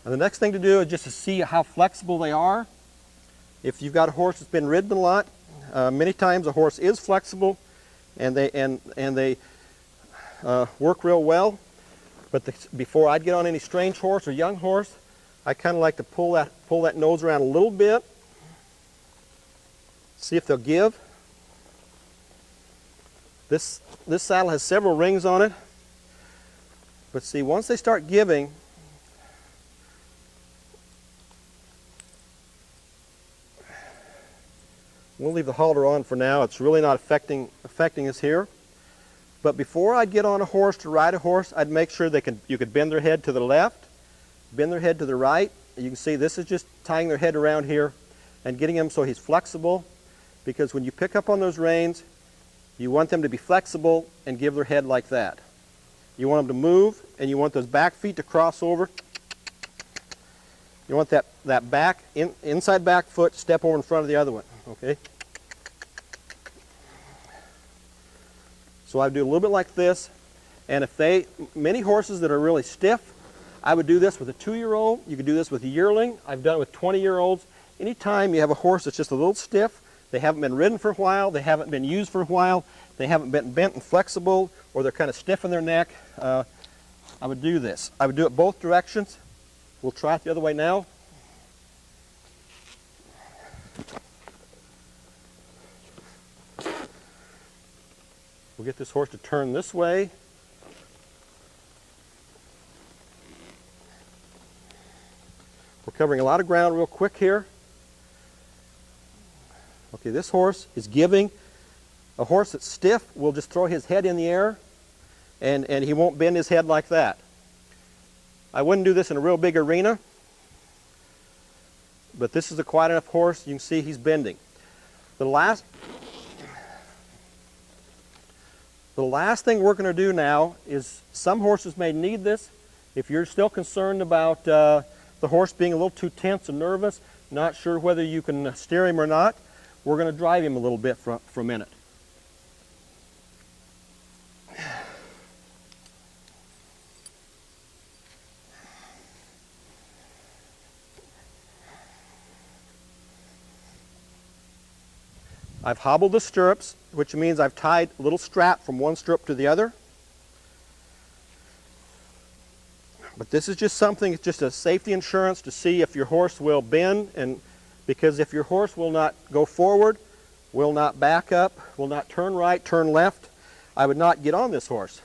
And the next thing to do is just to see how flexible they are. If you've got a horse that's been ridden a lot, many times a horse is flexible and they work real well. But before I'd get on any strange horse or young horse, I kind of like to pull that nose around a little bit, see if they'll give. This saddle has several rings on it, but see, once they start giving, we'll leave the halter on for now. It's really not affecting us here. But before I'd get on a horse to ride a horse, I'd make sure you could bend their head to the left, bend their head to the right. You can see this is just tying their head around here and getting him so he's flexible, because when you pick up on those reins, you want them to be flexible and give their head like that. You want them to move, and you want those back feet to cross over. You want that back, inside back foot to step over in front of the other one, okay? So I do a little bit like this, and many horses that are really stiff, I would do this with a 2-year-old. You could do this with a yearling. I've done it with 20-year-olds. Anytime you have a horse that's just a little stiff, they haven't been ridden for a while, they haven't been used for a while, they haven't been bent and flexible, or they're kind of stiff in their neck, I would do this. I would do it both directions. We'll try it the other way now. We'll get this horse to turn this way. We're covering a lot of ground real quick here. Okay, this horse is giving. A horse that's stiff will just throw his head in the air, and he won't bend his head like that. I wouldn't do this in a real big arena, but this is a quiet enough horse. You can see he's bending. The last thing we're going to do now is, some horses may need this. If you're still concerned about the horse being a little too tense and nervous, not sure whether you can steer him or not, we're going to drive him a little bit for a minute. I've hobbled the stirrups, which means I've tied a little strap from one stirrup to the other. But this is just something, it's just a safety insurance to see if your horse will bend, and because if your horse will not go forward, will not back up, will not turn right, turn left, I would not get on this horse.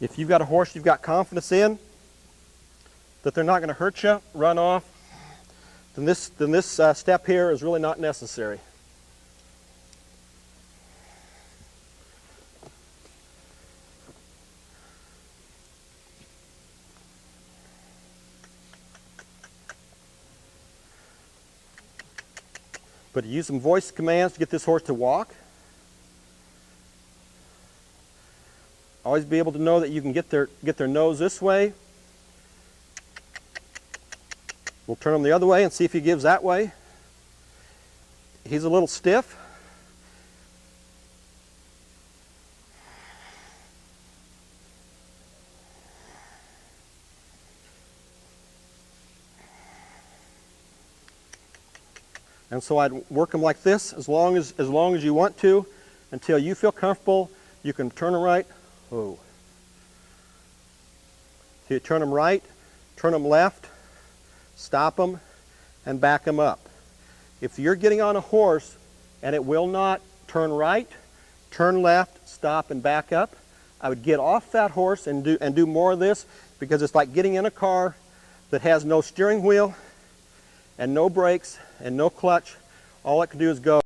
If you've got a horse you've got confidence in, that they're not going to hurt you, run off, then this step here is really not necessary. But use some voice commands to get this horse to walk. Always be able to know that you can get their nose this way. We'll turn him the other way and see if he gives that way. He's a little stiff. And so I'd work him like this as long as you want to, until you feel comfortable. You can turn him right. Oh. So you turn them right, turn them left, stop them, and back them up. If you're getting on a horse and it will not turn right, turn left, stop, and back up, I would get off that horse and do more of this, because it's like getting in a car that has no steering wheel and no brakes and no clutch. All it can do is go.